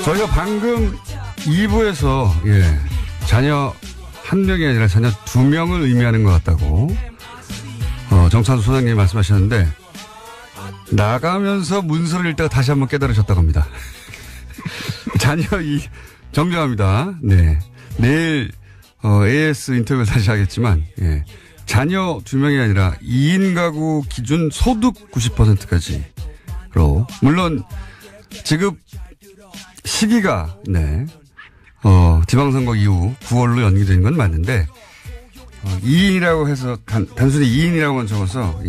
저희가 방금 2부에서 자녀 한 명이 아니라 자녀 2명을 의미하는 것 같다고 정찬수 소장님이 말씀하셨는데 나가면서 문서를 읽다가 다시 한번 깨달으셨다고 합니다. 자녀 정정합니다. 네. 내일 AS 인터뷰를 다시 하겠지만 자녀 2명이 아니라 2인 가구 기준 소득 90%까지로 물론 지급 시기가 지방선거 이후 9월로 연기된 건 맞는데 2인이라고 해서 단순히 2인이라고만 적어서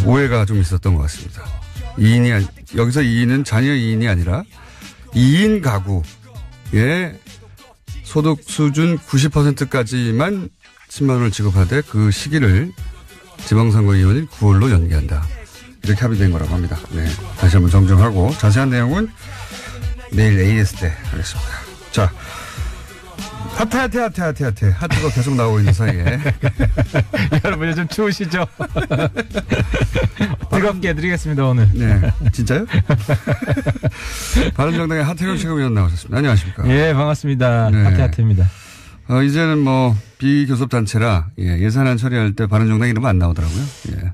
오해가 좀 있었던 것 같습니다. 2인이 여기서 2인은 자녀 2인이 아니라 2인 가구의 소득 수준 90%까지만 10만 원을 지급하되 그 시기를 지방선거 이후인 9월로 연기한다. 이렇게 합의된 거라고 합니다. 네, 다시 한번 정정하고 자세한 내용은 내일 AS 때 하겠습니다. 자, 하트가 계속 나오고 있는 사이에 여러분 요즘 추우시죠? 뜨겁게 해드리겠습니다 오늘. 네, 진짜요? 바른정당의 하태경 최고위원 나오셨습니다. 안녕하십니까? 예, 반갑습니다. 네. 하태입니다. 이제는 비교섭단체라 예산안 처리할 때 바른정당 이름 안 나오더라고요.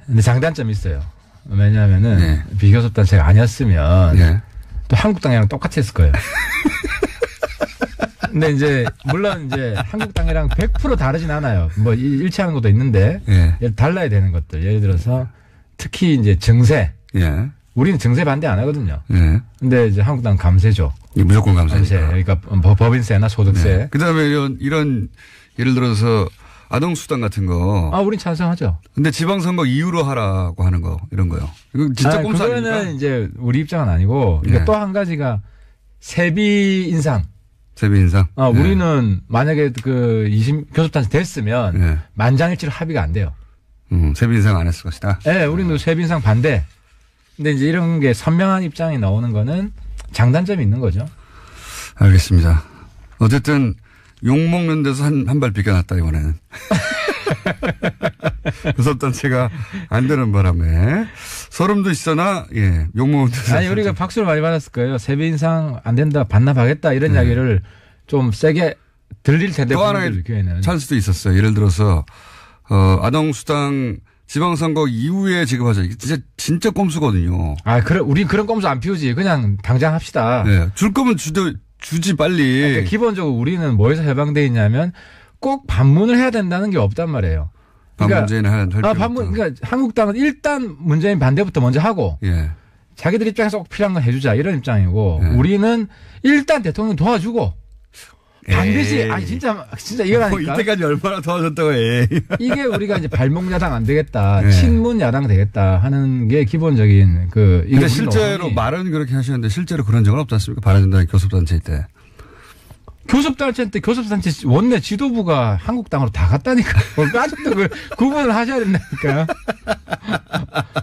근데 장단점이 있어요. 왜냐하면은 비교섭단체가 아니었으면 또 한국당이랑 똑같이 했을 거예요. 근데 이제 물론 이제 한국당이랑 100% 다르진 않아요. 일치하는 것도 있는데 달라야 되는 것들. 예를 들어서 특히 이제 증세. 우리는 증세 반대 안 하거든요. 근데 이제 한국당 감세죠. 무조건 감세. 그러니까 법인세나 소득세. 그다음에 이런 예를 들어서 아동수당 같은 거. 우린 찬성하죠. 근데 지방선거 이후로 하라고 하는 거, 이런 거요. 이거 진짜 꼼수 아닙니까? 그거는 이제 우리 입장은 아니고, 그러니까 또 한 가지가 세비 인상. 세비 인상? 우리는 만약에 교섭단체 됐으면 만장일치로 합의가 안 돼요. 세비 인상 안 했을 것이다. 네, 우리는 세비 인상 반대. 근데 이제 이런 게 선명한 입장이 나오는 거는 장단점이 있는 거죠. 알겠습니다. 어쨌든 욕먹는 데서 한 발 비껴났다, 이번에는. 교섭단체가 안 되는 바람에. 소름도 있으나, 욕먹는 데서. 아니, 우리가 박수를 많이 받았을 거예요. 세비 인상 안 된다, 반납하겠다, 이런 이야기를 좀 세게 들릴 텐데. 또 하나의 찬스도 있었어요. 예를 들어서, 아동수당 지방선거 이후에 지급하자. 이게 진짜 꼼수거든요. 우린 그런 꼼수 안 피우지. 그냥 당장 합시다. 줄 거면 주지 빨리. 그러니까 기본적으로 우리는 뭐에서 해방돼 있냐면 꼭 반문을 해야 된다는 게 없단 말이에요. 반문제는 그러니까 한국당은 일단 문재인 반대부터 먼저 하고 자기들 입장에서 꼭 필요한 건 해주자 이런 입장이고 우리는 일단 대통령 도와주고 반드시 진짜 이거라니까. 이때까지 얼마나 도와줬다고 해. 이게 우리가 이제 발목 야당 안 되겠다, 친문 야당 되겠다 하는 게 기본적인 근데 실제로 말은 그렇게 하시는데 실제로 그런 적은 없지 않습니까? 바른정당 교섭단체 때. 교섭단체 때 교섭단체 원내 지도부가 한국당으로 다 갔다니까. 아직도 구분을 하셔야 된다니까.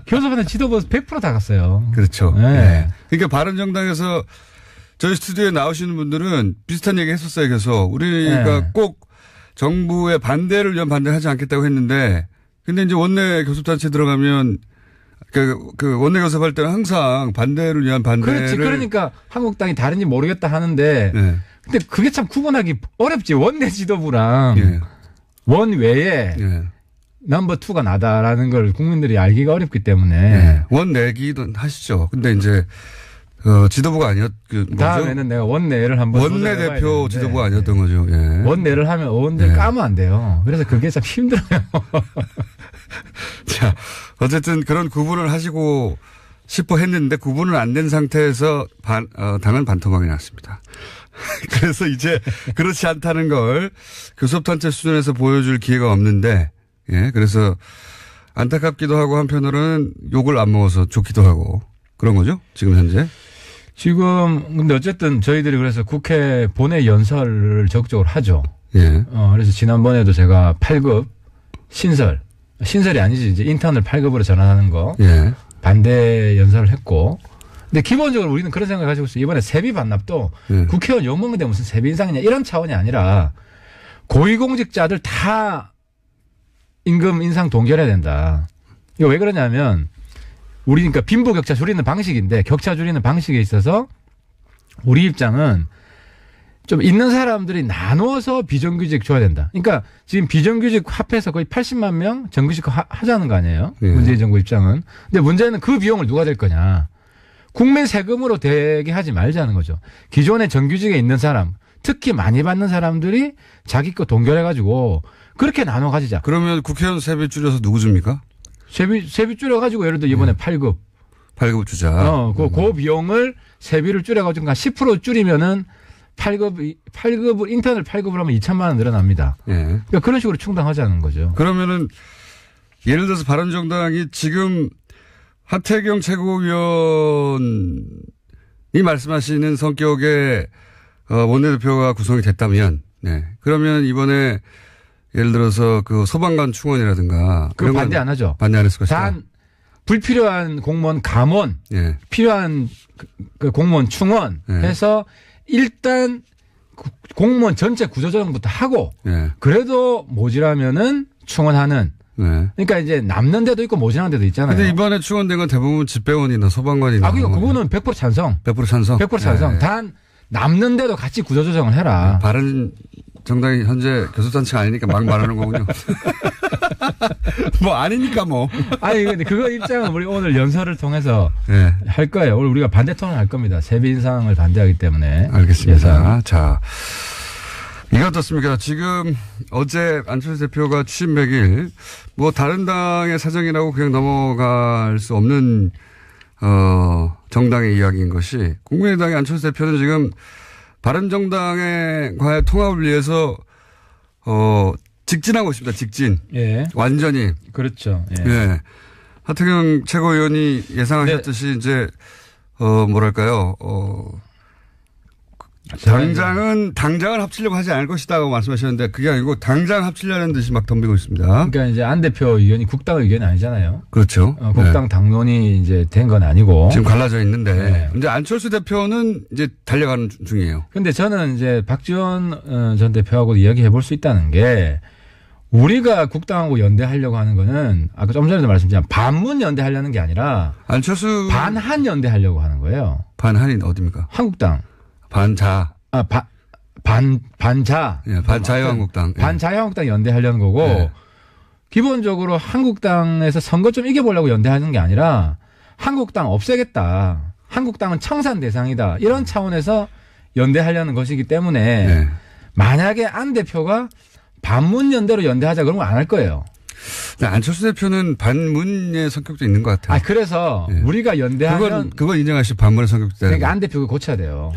교섭단체 지도부 100% 다 갔어요. 그렇죠. 그러니까 바른정당에서 저희 스튜디오에 나오시는 분들은 비슷한 얘기 했었어요. 그래서 우리가 꼭 정부의 반대를 위한 반대를 하지 않겠다고 했는데 근데 이제 원내 교섭단체 들어가면 그 원내 교섭할 때는 항상 반대를 위한 반대를. 그렇지. 그러니까 한국당이 다른지 모르겠다 하는데 근데 그게 참 구분하기 어렵지. 원내 지도부랑 원외에 넘버 2가 나다라는 걸 국민들이 알기가 어렵기 때문에. 원내기도 하시죠. 근데 이제 지도부가 다음에는 내가 원내를 한번. 원내대표 지도부가 아니었던 거죠. 원내를 하면 의원들 까면 안 돼요. 그래서 그게 참 힘들어요. 자, 어쨌든 그런 구분을 하시고 싶어 했는데 구분을 안 된 상태에서 당은 반토막이 났습니다. 그래서 이제 그렇지 않다는 걸 교섭단체 수준에서 보여줄 기회가 없는데, 그래서 안타깝기도 하고 한편으로는 욕을 안 먹어서 좋기도 하고 그런 거죠. 지금 현재. 근데 어쨌든 저희들이 그래서 국회 본회 연설을 적극적으로 하죠. 그래서 지난번에도 제가 8급 신설이 아니지, 이제 인턴을 8급으로 전환하는 거. 반대 연설을 했고. 근데 기본적으로 우리는 그런 생각을 가지고 있어요. 이번에 세비 반납도 국회의원 욕먹는데 무슨 세비 인상이냐 이런 차원이 아니라 고위공직자들 다 임금 인상 동결해야 된다. 이거 왜 그러냐면 우리 그러니까 빈부격차 줄이는 방식인데 격차 줄이는 방식에 있어서 우리 입장은 좀 있는 사람들이 나누어서 비정규직 줘야 된다. 그러니까 지금 비정규직 합해서 거의 80만 명 정규직 하자는 거 아니에요? 예. 문재인 정부 입장은. 근데 문제는 그 비용을 누가 댈 거냐. 국민 세금으로 되게 하지 말자는 거죠. 기존에 정규직에 있는 사람, 특히 많이 받는 사람들이 자기 거 동결해가지고 그렇게 나눠 가지자. 그러면 국회의원 세비 줄여서 누구 줍니까? 세비 줄여가지고 예를 들어 이번에 8급. 8급 주자. 그 비용을 세비를 줄여가지고 10% 줄이면은 8급을 인턴을 8급을 하면 2천만 원 늘어납니다. 예. 그러니까 그런 식으로 충당하자는 거죠. 그러면은 예를 들어서 바른정당이 지금 하태경 최고위원이 말씀하시는 성격의 원내대표가 구성이 됐다면, 네. 그러면 이번에 예를 들어서 그 소방관 충원이라든가 그 반대 안 하죠. 반대 안 했을 것이다. 단 불필요한 공무원 감원, 예. 필요한 그 공무원 충원 예. 해서 일단 공무원 전체 구조조정부터 하고 예. 그래도 모자라면은 충원하는. 네. 그러니까 이제 남는 데도 있고 모자란 데도 있잖아요. 근데 이번에 충원된 건 대부분 집배원이나 소방관이나. 그러니까 그거는 100% 찬성. 100% 찬성. 100% 찬성. 네. 단 남는 데도 같이 구조조정을 해라. 바른 정당이 현재 교섭단체가 아니니까 막 말하는 거군요. 뭐 아니니까 뭐. 아니 근데 그거 입장은 우리 오늘 연설을 통해서 네. 할 거예요. 오늘 우리가 반대 토론을 할 겁니다. 세비 인상을 반대하기 때문에. 알겠습니다. 예상. 자, 이거 어떻습니까? 지금 어제 안철수 대표가 취임 100일 뭐 다른 당의 사정이라고 그냥 넘어갈 수 없는 정당의 이야기인 것이 국민의당의 안철수 대표는 지금 바른정당과의 통합을 위해서 직진하고 있습니다. 직진. 예. 완전히. 그렇죠. 예. 예. 하태경 최고위원이 예상하셨듯이 네. 이제 뭐랄까요. 당장을 합치려고 하지 않을 것이다고 말씀하셨는데 그게 아니고 당장 합치려는 듯이 막 덤비고 있습니다. 그러니까 이제 안 대표 의견이 국당 의견이 아니잖아요. 그렇죠. 국당 네. 당론이 이제 된 건 아니고 지금 갈라져 있는데 네. 이제 안철수 대표는 이제 달려가는 중이에요. 그런데 저는 이제 박지원 전 대표하고 이야기해 볼 수 있다는 게 우리가 국당하고 연대하려고 하는 거는 아까 좀 전에도 말씀드렸지만 반문 연대하려는 게 아니라 안철수 반한 연대하려고 하는 거예요. 반한이 어디입니까? 한국당. 반자. 반자. 예, 반자유한국당. 예. 반자유한국당 연대하려는 거고 예. 기본적으로 한국당에서 선거 좀 이겨보려고 연대하는 게 아니라 한국당 없애겠다. 한국당은 청산 대상이다. 이런 차원에서 연대하려는 것이기 때문에 예. 만약에 안 대표가 반문 연대로 연대하자 그런 건 안 할 거예요. 안철수 대표는 반문의 성격도 있는 것 같아요. 그래서 예. 우리가 연대하면 그건 인정하실 반문의 성격도 있다. 그러니까 안 대표가 고쳐야 돼요.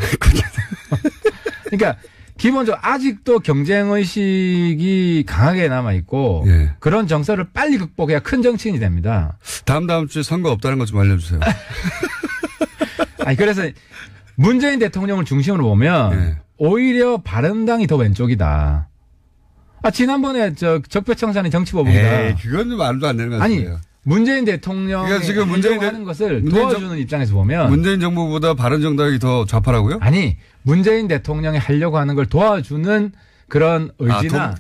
그러니까 기본적으로 아직도 경쟁의식이 강하게 남아있고 예. 그런 정서를 빨리 극복해야 큰 정치인이 됩니다. 다음 주에 선거 없다는 것 좀 알려주세요. 그래서 문재인 대통령을 중심으로 보면 예. 오히려 바른당이 더 왼쪽이다. 지난번에 적폐청산의 정치법입니다. 그건 말도 안 되는 것 같아요. 문재인 대통령이 그러니까 지금 하는 것을 도와주는 입장에서 보면 문재인 정부보다 바른정당이 더 좌파라고요? 문재인 대통령이 하려고 하는 걸 도와주는 그런 의지나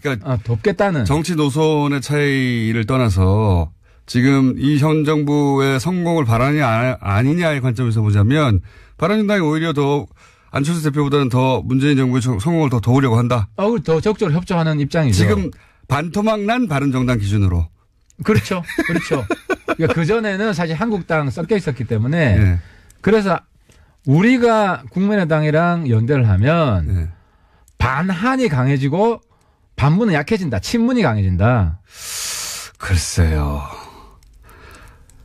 돕겠다는 정치 노선의 차이를 떠나서 지금 이 현 정부의 성공을 바라냐 아니냐의 관점에서 보자면 바른정당이 오히려 더 안철수 대표보다는 더 문재인 정부의 성공을 더 도우려고 한다. 더 적극적으로 협조하는 입장이죠. 지금 반토막 난 바른정당 기준으로. 그렇죠. 그러니까 그전에는 사실 한국당 섞여 있었기 때문에 네. 그래서 우리가 국민의당이랑 연대를 하면 네. 반한이 강해지고 반문은 약해진다. 친문이 강해진다. 글쎄요.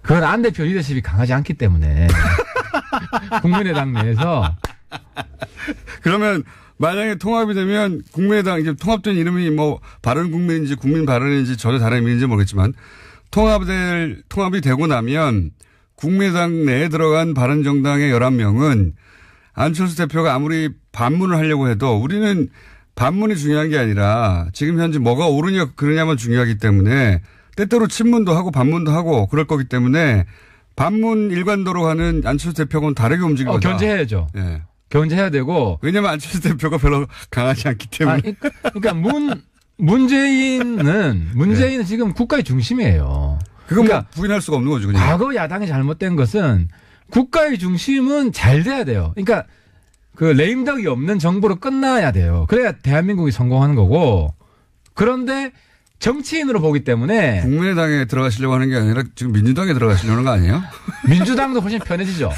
그건 안 대표 리더십이 강하지 않기 때문에 국민의당 내에서 그러면 만약에 통합이 되면 국민의당 이제 통합된 이름이 뭐 바른국민인지 국민바른인지 전혀 다른 의미인지 모르겠지만 통합이 되고 나면 국민의당 내에 들어간 바른정당의 11명은 안철수 대표가 아무리 반문을 하려고 해도 우리는 반문이 중요한 게 아니라 지금 현재 뭐가 옳으냐 그러냐만 중요하기 때문에 때때로 친문도 하고 반문도 하고 그럴 거기 때문에 반문 일관도로 하는 안철수 대표하고는 다르게 움직일 거다. 견제해야죠. 예. 견제해야 되고. 왜냐하면 안철수 대표가 별로 강하지 않기 때문에. 그러니까 문재인은 지금 국가의 중심이에요. 그건 그러니까 뭐 부인할 수가 없는 거죠. 그냥. 과거 야당이 잘못된 것은 국가의 중심은 잘 돼야 돼요. 그러니까 그 레임덕이 없는 정부로 끝나야 돼요. 그래야 대한민국이 성공하는 거고. 그런데 정치인으로 보기 때문에 국민의당에 들어가시려고 하는 게 아니라 지금 민주당에 들어가시려는 거 아니에요? 민주당도 훨씬 편해지죠.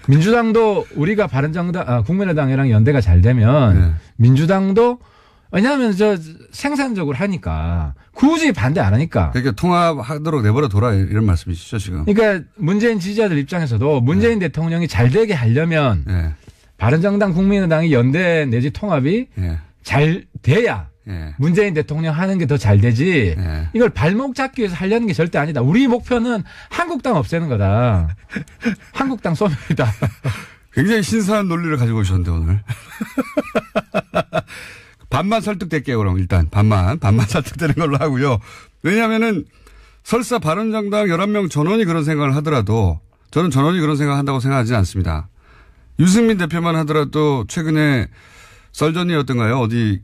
민주당도 우리가 바른정당, 국민의당이랑 연대가 잘 되면 네. 민주당도 왜냐하면 생산적으로 하니까 굳이 반대 안 하니까. 그러니까 통합하도록 내버려 둬라 이런 말씀이시죠 지금. 그러니까 문재인 지지자들 입장에서도 문재인 네. 대통령이 잘 되게 하려면 네. 바른정당 국민의당이 연대 내지 통합이 네. 잘 돼야 네. 문재인 대통령 하는 게 더 잘 되지 네. 이걸 발목 잡기 위해서 하려는 게 절대 아니다. 우리 목표는 한국당 없애는 거다. 한국당 소멸이다. 굉장히 신선한 논리를 가지고 오셨는데 오늘. 반만 설득될게요. 그럼 일단 반만 설득되는 걸로 하고요. 왜냐하면은 설사 바른정당 11명 전원이 그런 생각을 하더라도 저는 전원이 그런 생각을 한다고 생각하지 않습니다. 유승민 대표만 하더라도 최근에 썰전이었던가요? 어디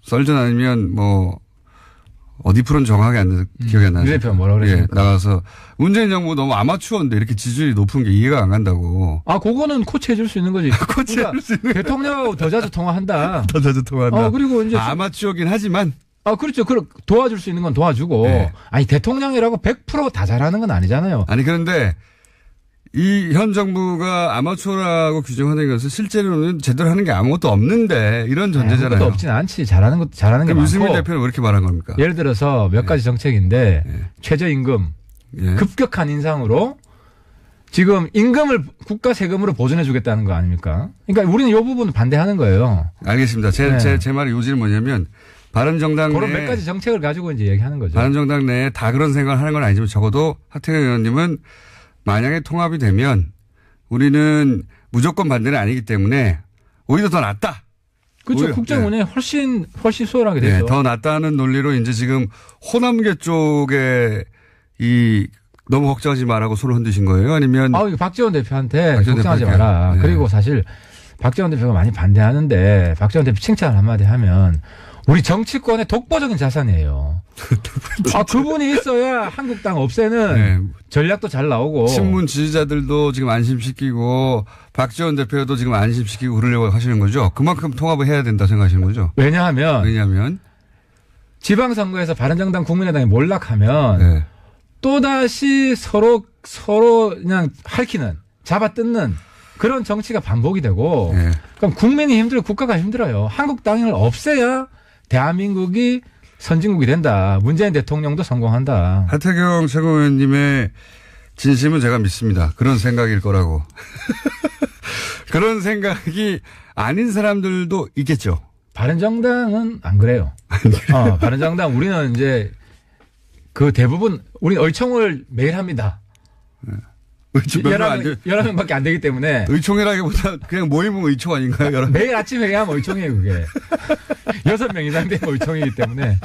썰전 아니면 어디 프로는 정확하게 기억이 안 나요. 유 대표 뭐라고 그랬습니까? 예, 나가서 문재인 정부 너무 아마추어인데 이렇게 지지율이 높은 게 이해가 안 간다고. 그거는 코치해줄 수 있는 거지. 코치해줄 수 있는 대통령하고 더 자주 통화한다. 더 자주 통화한다. 그리고 이제 아마추어긴 하지만. 그렇죠. 도와줄 수 있는 건 도와주고. 네. 아니 대통령이라고 100% 다 잘하는 건 아니잖아요. 아니 그런데 이 현 정부가 아마추어라고 규정하는 것은 실제로는 제대로 하는 게 아무것도 없는데 이런 전제잖아요. 아무것도 없진 않지. 잘하는 게 많고. 유승민 대표는 왜 이렇게 말한 겁니까? 예를 들어서 몇 가지 정책인데 최저임금 급격한 인상으로 지금 임금을 국가 세금으로 보존해 주겠다는 거 아닙니까? 그러니까 우리는 이 부분 반대하는 거예요. 알겠습니다. 제 말의 요지는 뭐냐면 바른정당 그런 몇 가지 정책을 가지고 이제 얘기하는 거죠. 바른정당 내에 다 그런 생각을 하는 건 아니지만 적어도 하태경 의원님은 만약에 통합이 되면 우리는 무조건 반대는 아니기 때문에 오히려 더 낫다. 그렇죠. 국정 운영이 훨씬 수월하게 되죠. 네, 더 낫다는 논리로 이제 지금 호남계 쪽에 너무 걱정하지 말라고 손을 흔드신 거예요? 아니면 박지원 대표한테 걱정하지 마라. 네. 그리고 사실 박지원 대표가 많이 반대하는데 박지원 대표 칭찬을 한마디 하면 우리 정치권의 독보적인 자산이에요. 그분이 있어야 한국당 없애는 네. 전략도 잘 나오고. 친문 지지자들도 지금 안심시키고 박지원 대표도 지금 안심시키고 그러려고 하시는 거죠. 그만큼 통합을 해야 된다 생각하시는 거죠. 왜냐하면 지방선거에서 바른정당 국민의당이 몰락하면 네. 또다시 서로 그냥 핥히는 잡아뜯는 그런 정치가 반복이 되고 네. 그럼 국민이 힘들고 국가가 힘들어요. 한국당을 없애야 대한민국이 선진국이 된다. 문재인 대통령도 성공한다. 하태경 최고위원님의 진심은 제가 믿습니다. 그런 생각일 거라고. 그런 생각이 아닌 사람들도 있겠죠. 바른정당은 안 그래요. 바른정당 우리는 이제 대부분 우리는 의총을 매일 합니다. 네. 11명밖에 안 되기 때문에. 의총이라기보다 그냥 모이면 의총 아닌가요? 매일 아침 회의하면 의총이에요, 그게. 6명 이상 되면 의총이기 때문에.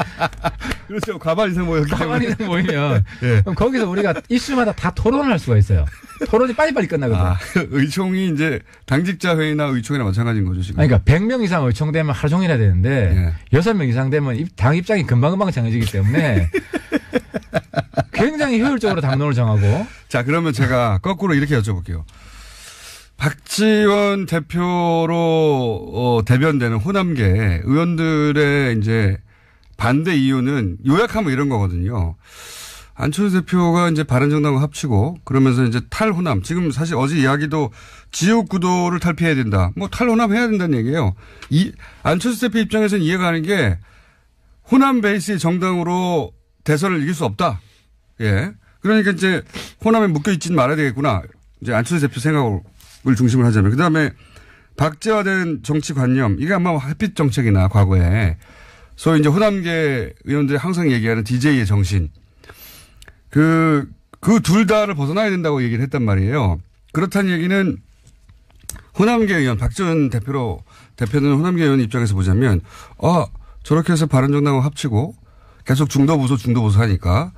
그렇죠. 과반 이상 모였기 때문에. 과반 이상 모이면. 네. 그럼 거기서 우리가 이슈마다 다 토론을 할 수가 있어요. 토론이 빨리빨리 끝나거든요. 의총이 이제 당직자 회의나 의총이나 마찬가지인 거죠, 지금. 그러니까 100명 이상 의총되면 하루 종일 해야 되는데, 6명 이상 되면 당 입장이 금방금방 정해지기 때문에, 굉장히 효율적으로 당론을 정하고. 자, 그러면 제가 거꾸로 이렇게 여쭤볼게요. 박지원 대표로 대변되는 호남계 의원들의 이제 반대 이유는 요약하면 이런 거거든요. 안철수 대표가 이제 바른정당과 합치고 그러면서 이제 탈호남. 지금 사실 어제 이야기도 지역구도를 탈피해야 된다. 탈호남 해야 된다는 얘기예요. 안철수 대표 입장에서는 이해가 가는 게 호남 베이스의 정당으로 대선을 이길 수 없다. 예. 그러니까 이제 호남에 묶여있지는 말아야 되겠구나. 이제 안철수 대표 생각을 중심으로 하자면. 그 다음에 박제화된 정치관념. 이게 아마 햇빛 정책이나 과거에 소위 이제 호남계 의원들이 항상 얘기하는 DJ의 정신. 그 둘 다를 벗어나야 된다고 얘기를 했단 말이에요. 그렇다는 얘기는 호남계 의원, 박지원 대표는 호남계 의원 입장에서 보자면, 저렇게 해서 바른정당과 합치고 계속 중도보수 하니까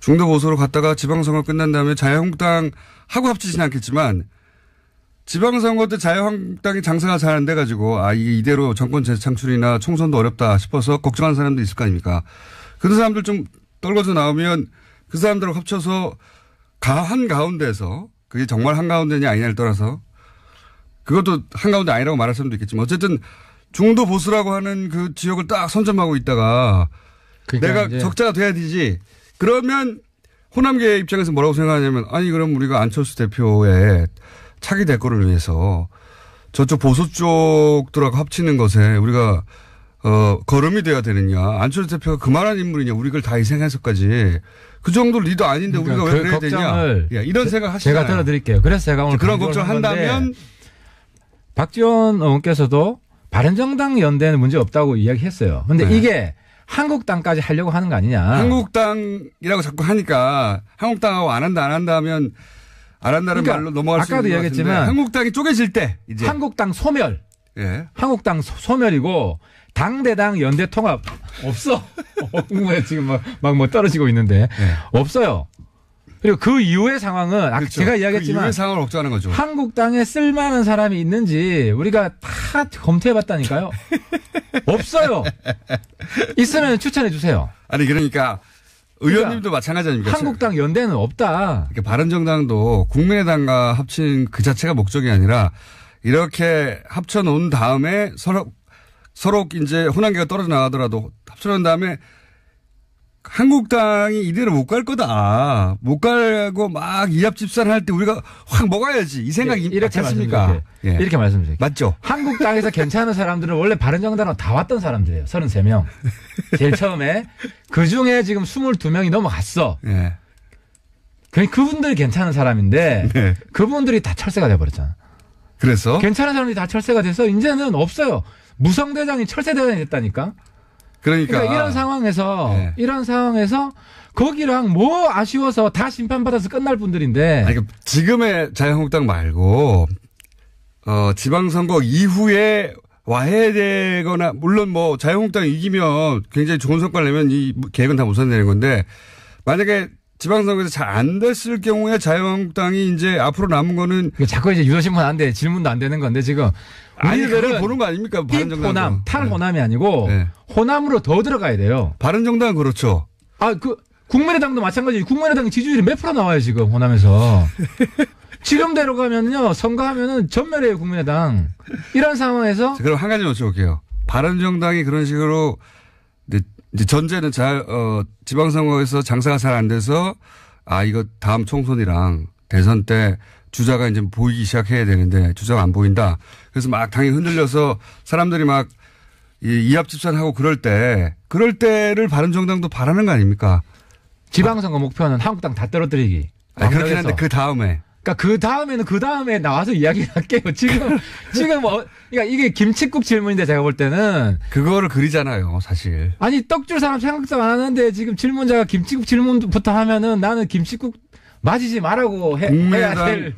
중도보수로 갔다가 지방선거 끝난 다음에 자유한국당 하고 합치지는 않겠지만 지방선거 때 자유한국당이 장사가 잘 안 돼가지고 이게 이대로 정권 재창출이나 총선도 어렵다 싶어서 걱정하는 사람도 있을 거 아닙니까? 그런 사람들 좀 떨궈져 나오면 그 그 사람들하고 합쳐서 한가운데에서 그게 정말 한가운데냐 아니냐를 떠나서 그것도 한가운데 아니라고 말할 사람도 있겠지만 어쨌든 중도 보수라고 하는 그 지역을 딱 선점하고 있다가 그러니까 내가 적자가 돼야 되지. 그러면 호남계 입장에서 뭐라고 생각하냐면 아니 그럼 우리가 안철수 대표의 차기 대권을 위해서 저쪽 보수 쪽들하고 합치는 것에 우리가 걸음이 돼야 되느냐. 안철수 대표가 그만한 인물이냐. 우리 그걸 다 희생해서까지. 그 정도 리더 아닌데 그러니까 우리가 왜 그래야 되냐. 이런 생각 하시잖아요. 제가 들어드릴게요. 그래서 제가 오늘 그런 걱정을 한다면 박지원 의원께서도 바른정당 연대는 문제 없다고 이야기했어요. 그런데 네. 이게 한국당까지 하려고 하는 거 아니냐. 한국당이라고 자꾸 하니까 한국당하고 안 한다 하면 안 한다는 그러니까 말로 넘어갈 수 있는 것 같은데 이야기했지만 한국당이 쪼개질 때 이제 한국당 소멸. 예. 한국당 소멸이고 당대당 연대 통합 없어. 지금 막 뭐 떨어지고 있는데 예. 없어요. 그리고 그 이후의 상황은 그렇죠. 제가 이야기했지만 그 이후의 상황을 걱정하는 거죠. 한국당에 쓸만한 사람이 있는지 우리가 다 검토해봤다니까요. 없어요. 있으면 추천해 주세요. 아니 그러니까 의원님도 마찬가지 아닙니까? 한국당 연대는 없다. 그러니까 바른정당도 국민의당과 합친 그 자체가 목적이 아니라 이렇게 합쳐놓은 다음에 서로 이제 호남계가 떨어져 나가더라도 합쳐놓은 다음에 한국당이 이대로 못 갈 거다. 못 가고 막 이합집산할 때 우리가 확 먹어야지. 이 생각이 이렇게 말씀드릴게요. 예. 이렇게 말씀드릴게요. 맞죠? 한국당에서 괜찮은 사람들은 원래 바른정당으로 다 왔던 사람들이에요. 33명. 제일 처음에. 그중에 지금 22명이 넘어갔어. 예. 그분들이 괜찮은 사람인데 네. 그분들이 다 철새가 돼버렸잖아. 그래서? 괜찮은 사람들이 다 철새가 돼서 이제는 없어요. 무성대장이 철새대장이 됐다니까. 그러니까 이런 상황에서 거기랑 뭐 아쉬워서 다 심판받아서 끝날 분들인데. 아니, 지금의 자유한국당 말고 지방선거 이후에 와해되거나 물론 뭐 자유한국당이 이기면 굉장히 좋은 성과를 내면 이 계획은 다 무산되는 건데 만약에 지방선거에서 잘 안 됐을 경우에 자유한국당이 이제 앞으로 남은 거는 자꾸 이제 유도신문 안 돼. 질문도 안 되는 건데 지금 아니 그걸 보는 거 아닙니까? 바른정당 탈호남이 아니고 네. 호남으로 더 들어가야 돼요. 바른정당은 그렇죠. 국민의당도 마찬가지. 국민의당 지지율이 몇 프로 나와요 지금 호남에서. 지금대로 가면요 선거하면은 전멸해요 국민의당. 이런 상황에서 그럼 한 가지 여쭤볼게요. 바른정당이 그런 식으로 이제 전제는 지방선거에서 장사가 잘 안 돼서 이거 다음 총선이랑 대선 때 주자가 이제 보이기 시작해야 되는데 주자가 안 보인다. 그래서 막 당이 흔들려서 사람들이 막 이합집산하고 그럴 때를 바른정당도 바라는 거 아닙니까? 지방선거 목표는 한국당 다 떨어뜨리기. 그렇긴 한데 그 다음에. 그러니까 그 다음에 나와서 이야기를 할게요. 지금 그러니까 이게 김칫국 질문인데 제가 볼 때는. 그거를 그리잖아요, 사실. 아니, 떡줄 사람 생각도 안 하는데 지금 질문자가 김칫국 질문부터 하면은 나는 김칫국 맞이지 말라고 해야 될.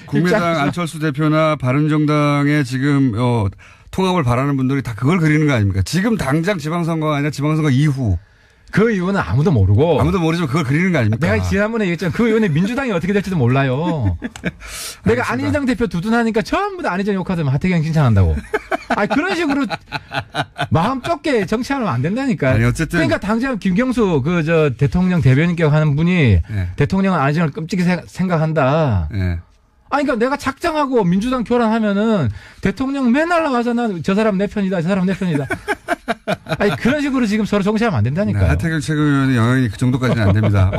국민의당 안철수 대표나 바른정당의 지금, 통합을 바라는 분들이 다 그걸 그리는 거 아닙니까? 지금 당장 지방선거가 아니라 지방선거 이후. 그 이유는 아무도 모르고. 아무도 모르지만 그걸 그리는 거 아닙니까? 내가 지난번에 얘기했잖아. 그 이후에 민주당이 어떻게 될지도 몰라요. 내가 안희정 대표 두둔하니까 전부 다 안희정 욕하더만 하태경 칭찬한다고. 그런 식으로 마음 좁게 정치하면 안 된다니까. 아니, 어쨌든. 그러니까 당장 김경수 대통령 대변인께 하는 분이 네. 대통령은 안희정을 끔찍이 생각한다. 네. 그러니까 내가 작정하고 민주당 교란하면은 대통령 맨날 나와서 난 저 사람 내 편이다, 저 사람 내 편이다. 그런 식으로 지금 서로 정치하면 안 된다니까요. 네, 하태경 최고위원의 영향이 그 정도까지는 안 됩니다.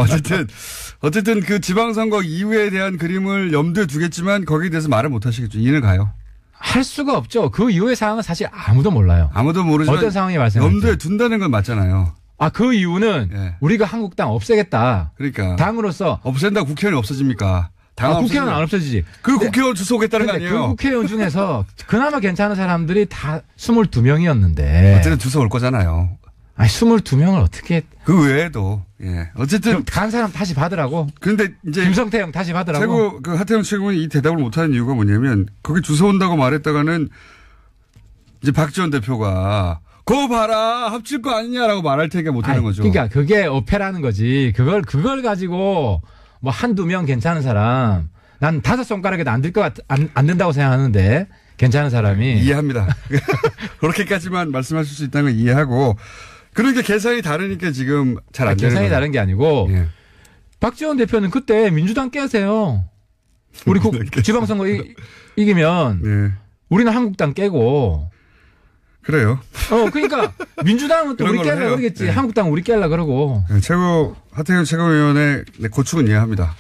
어쨌든 그 지방선거 이후에 대한 그림을 염두에 두겠지만 거기에 대해서 말을 못 하시겠죠. 이해는 가요. 할 수가 없죠. 그 이후의 상황은 사실 아무도 몰라요. 아무도 모르지만 어떤 상황이 발생할지. 염두에 둔다는 건 맞잖아요. 그 이유는 네. 우리가 한국당 없애겠다. 그러니까. 당으로서. 없앤다고 국회의원이 없어집니까? 국회의원은 안 없어지지. 그 국회의원 주소 오겠다는 거 아니에요? 그 국회의원 중에서 그나마 괜찮은 사람들이 다 22명이었는데. 어쨌든 주소 올 거잖아요. 22명을 어떻게. 그 외에도, 예. 어쨌든. 간 사람 다시 받으라고. 그런데 이제. 김성태 형 다시 받으라고. 하태경 최고는 이 대답을 못하는 이유가 뭐냐면, 거기 주소 온다고 말했다가는, 이제 박지원 대표가, 그거 봐라! 합칠 거 아니냐라고 말할 테니까 못하는 거죠. 그러니까 그게 어폐라는 거지. 그걸 가지고, 뭐 한두 명 괜찮은 사람 난 5손가락에도 안 된다고 생각하는데 괜찮은 사람이 이해합니다. 그렇게까지만 말씀하실 수 있다는 걸 이해하고 그러니까 계산이 다르니까 지금 잘 안 되는 계산이 다른 게 아니고 예. 박지원 대표는 그때 민주당 깨세요. 우리 지방선거 이기면 네. 우리는 한국당 깨고. 그래요. 그러니까 민주당은 또 우리 깨려고 그러겠지. 네. 한국당은 우리 깨려고 그러고. 네, 하태경 최고위원의 고충은 이해합니다.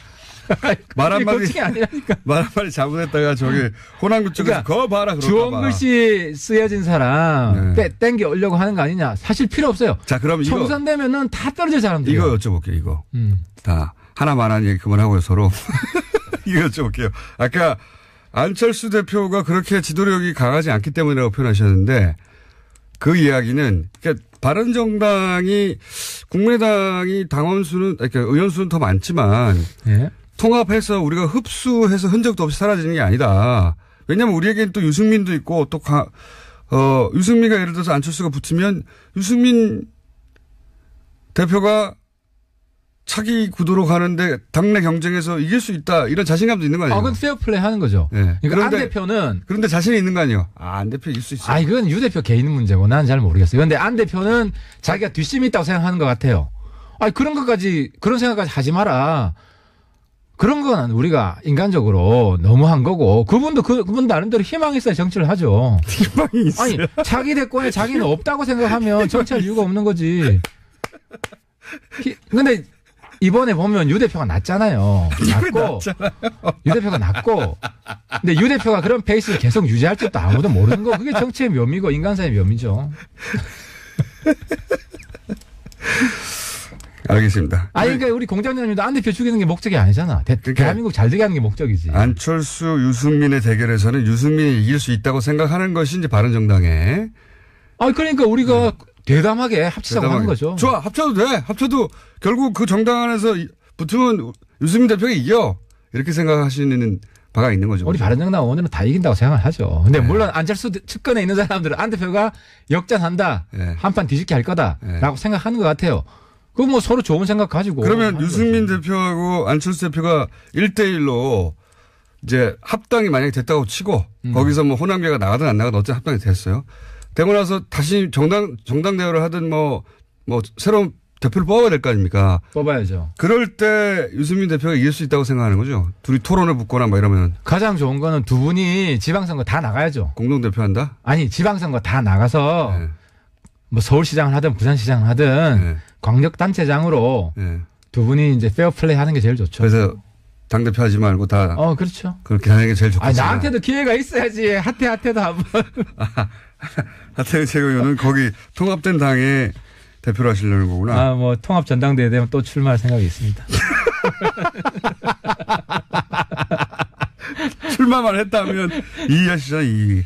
말 한마디 아니라니까. 말 한마디 잘못했다가 저기 호남구 쪽에서 그러니까 거 봐라 그럴까 주원 글씨 쓰여진 사람 땡겨 오려고 하는 거 아니냐. 사실 필요 없어요. 자, 그럼 이거 총선 되면은 다 떨어질 사람들. 이거 여쭤볼게요. 이거. 다 하나만한 얘기 그만하고요 서로. 이거 여쭤볼게요. 아까 안철수 대표가 그렇게 지도력이 강하지 않기 때문이라고 표현하셨는데 그 이야기는 그러니까 바른정당이 국민의당이 당원 수는 그러니까 의원 수는 더 많지만 예? 통합해서 우리가 흡수해서 흔적도 없이 사라지는 게 아니다. 왜냐하면 우리에겐 또 유승민도 있고 또 유승민과 예를 들어서 안철수가 붙으면 유승민 대표가 차기 구도로 가는데 당내 경쟁에서 이길 수 있다. 이런 자신감도 있는 거 아니에요? 그건 페어플레이 하는 거죠. 네. 그러니까 안 대표는. 그런데 자신이 있는 거 아니에요? 안 대표 이길 수 있어요. 그건 유 대표 개인 문제고 나는 잘 모르겠어요. 그런데 안 대표는 자기가 뒷심이 있다고 생각하는 것 같아요. 그런 생각까지 하지 마라. 그런 건 우리가 인간적으로 너무한 거고 그분 나름대로 희망이 있어야 정치를 하죠. 희망이 있어요. 자기 대권에 자기는 없다고 생각하면 정치할 이유가 없는 거지. 근데 이번에 보면 유 대표가 낫잖아요. 유 대표가 낫고. 근데 유 대표가 그런 페이스를 계속 유지할 줄도 아무도 모르는 거. 그게 정치의 묘미고 인간사의 묘미죠. 알겠습니다. 그러니까 우리 공장장님도 안 대표 죽이는 게 목적이 아니잖아. 그러니까 대한민국 잘 되게 하는 게 목적이지. 안철수, 유승민의 대결에서는 유승민이 이길 수 있다고 생각하는 것이 이제 바른정당에. 그러니까 우리가 대담하게 합치자고 하는 거죠. 좋아. 합쳐도 돼. 합쳐도 결국 그 정당 안에서 붙으면 유승민 대표가 이겨. 이렇게 생각하시는 바가 있는 거죠. 우리 바른정당 의원들은 다 이긴다고 생각을 하죠. 근데 물론 안철수 측근에 있는 사람들은 안 대표가 역전한다. 한판 뒤집게 할 거다라고 생각하는 것 같아요. 그거 뭐 서로 좋은 생각 가지고. 그러면 유승민 대표하고 안철수 대표가 1대1로 이제 합당이 만약에 됐다고 치고 거기서 뭐 호남계가 나가든 안 나가든 어쨌든 합당이 됐어요. 되고 나서 다시 정당 대화를 하든 뭐 새로운 대표를 뽑아야 될 거 아닙니까? 뽑아야죠. 그럴 때 유승민 대표가 이길 수 있다고 생각하는 거죠. 둘이 토론을 붙거나 뭐 이러면. 가장 좋은 거는 두 분이 지방선거 다 나가야죠. 공동대표 한다? 아니, 지방선거 다 나가서 뭐 서울시장을 하든 부산시장을 하든 광역단체장으로 두 분이 이제 페어플레이 하는 게 제일 좋죠. 그래서 당대표 하지 말고 다. 그렇죠. 그렇게 하는 게 제일 좋겠어요. 나한테도 기회가 있어야지. 하태도 한번. 하태경 최고위원은 거기 통합된 당에 대표를 하시려는 거구나. 뭐 통합 전당대회 되면 또 출마할 생각이 있습니다. 출마만 했다면 이해하시잖아요.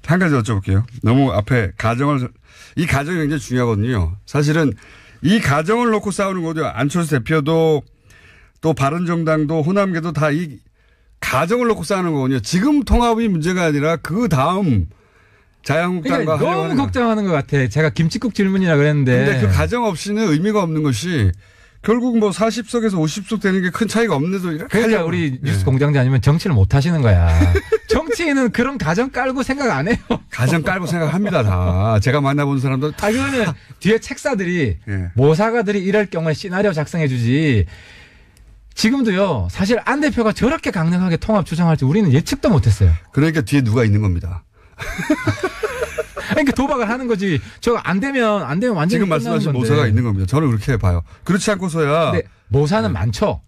한 가지 여쭤볼게요. 너무 앞에 이 가정이 굉장히 중요하거든요. 사실은 이 가정을 놓고 싸우는 거죠. 안철수 대표도 또 바른정당도 호남계도 다 이 가정을 놓고 싸우는 거거든요. 지금 통합이 문제가 아니라 그 다음 자유한국당과 그러니까 너무 걱정하는 것 같아. 제가 김칫국 질문이라 그랬는데. 근데 그 가정 없이는 의미가 없는 것이 결국 뭐 40석에서 50석 되는 게 큰 차이가 없는데도 이렇게. 그러니까 우리 뉴스 공장장 아니면 정치를 못 하시는 거야. 정치인은 그런 가정 깔고 생각 안 해요. 가정 깔고 생각합니다, 다. 제가 만나본 사람들 다. 그거는 뒤에 책사들이, 모사가들이 이럴 경우에 시나리오 작성해 주지. 지금도요, 사실 안 대표가 저렇게 강력하게 통합 주장할지 우리는 예측도 못 했어요. 그러니까 뒤에 누가 있는 겁니다. 그러니까 도박을 하는 거지. 저 안 되면 완전히 지금 말씀하신 모사가 있는 겁니다. 저는 그렇게 봐요. 그렇지 않고서야. 근데 모사는 많죠.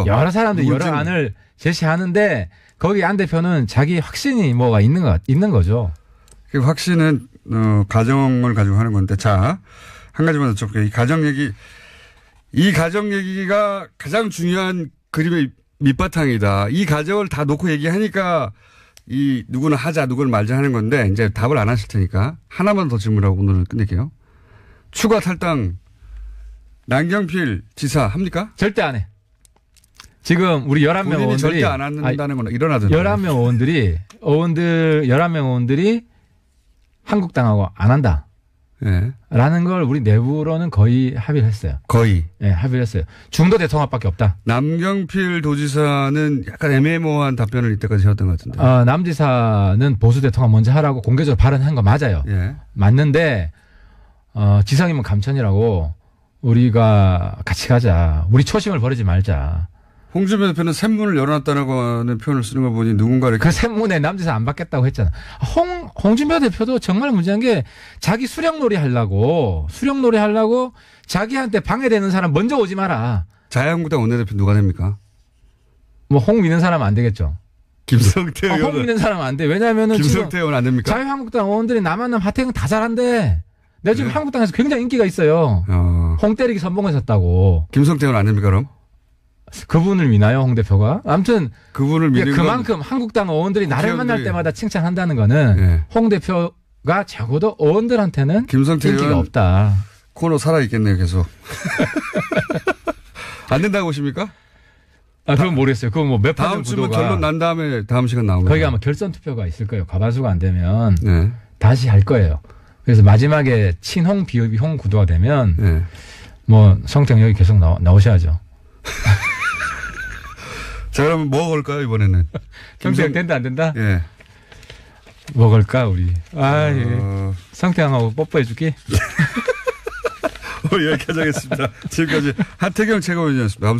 여러 사람들이 여러 안을 제시하는데 거기 안 대표는 자기 확신이 뭐가 있는 거죠. 그 확신은 가정을 가지고 하는 건데, 자, 한 가지만 여쭤볼게요. 이 가정 얘기가 가장 중요한 그림의 밑바탕이다. 이 가정을 다 놓고 얘기하니까 누구는 하자, 누구는 말자 하는 건데, 이제 답을 안 하실 테니까 하나만 더 질문하고 오늘은 끝낼게요. 추가 탈당, 남경필 지사 합니까? 절대 안 해. 지금 우리 11명 의원들이. 절대 안 한다는 건 일어나던데. 11명 11명 의원들이 한국당하고 안 한다. 라는 걸 우리 내부로는 거의 합의를 했어요. 거의? 네, 합의를 했어요. 중도 대통합밖에 없다. 남경필 도지사는 약간 애매모호한 답변을 이때까지 해왔던 것 같은데. 남 지사는 보수 대통합 먼저 하라고 공개적으로 발언한 거 맞아요. 맞는데, 지상이면 감천이라고 우리가 같이 가자. 우리 초심을 버리지 말자. 홍준표 대표는 샘문을 열어놨다고 하는 표현을 쓰는 걸 보니 누군가를. 그 샘문에 남짓을 안 받겠다고 했잖아. 홍준표 대표도 정말 문제한 게 자기 수령놀이 하려고 자기한테 방해되는 사람 먼저 오지 마라. 자유한국당 원내대표 누가 됩니까? 뭐 홍 믿는 사람은 안 되겠죠. 김성태 의원. 홍 믿는 사람은 안 돼. 왜냐하면 김성태 의원 안 됩니까? 자유한국당 의원들이 남한남 하태경 다 잘한대. 내가 지금 한국당에서 굉장히 인기가 있어요. 홍 때리기 선봉했었다고. 김성태 의원 안 됩니까 그럼? 그분을 미나요, 홍 대표가? 아무튼 그분을 미는 그만큼 한국당 의원들이 나를 만날 때마다 칭찬한다는 거는 네. 홍 대표가 적어도 의원들한테는 김성태 인기가 없다. 코너 살아있겠네요, 계속. 안 된다고 보십니까? 그건 모르겠어요. 그건 뭐 몇 다음 주면 결론 난 다음에 다음 시간 나오면 거기가 아마 결선 투표가 있을 거예요. 과반수가 안 되면 네. 다시 할 거예요. 그래서 마지막에 친홍 비홍 구도가 되면 네. 뭐 성태형 여기 계속 나오셔야죠. 자, 그러면 뭐 걸까요, 이번에는? 성태형 된다, 안 된다? 예. 뭐 걸까, 우리? 예. 성태형하고 뽀뽀해줄게. 여기까지 하겠습니다. 지금까지 하태경 최고위원이었습니다. 감사합니다.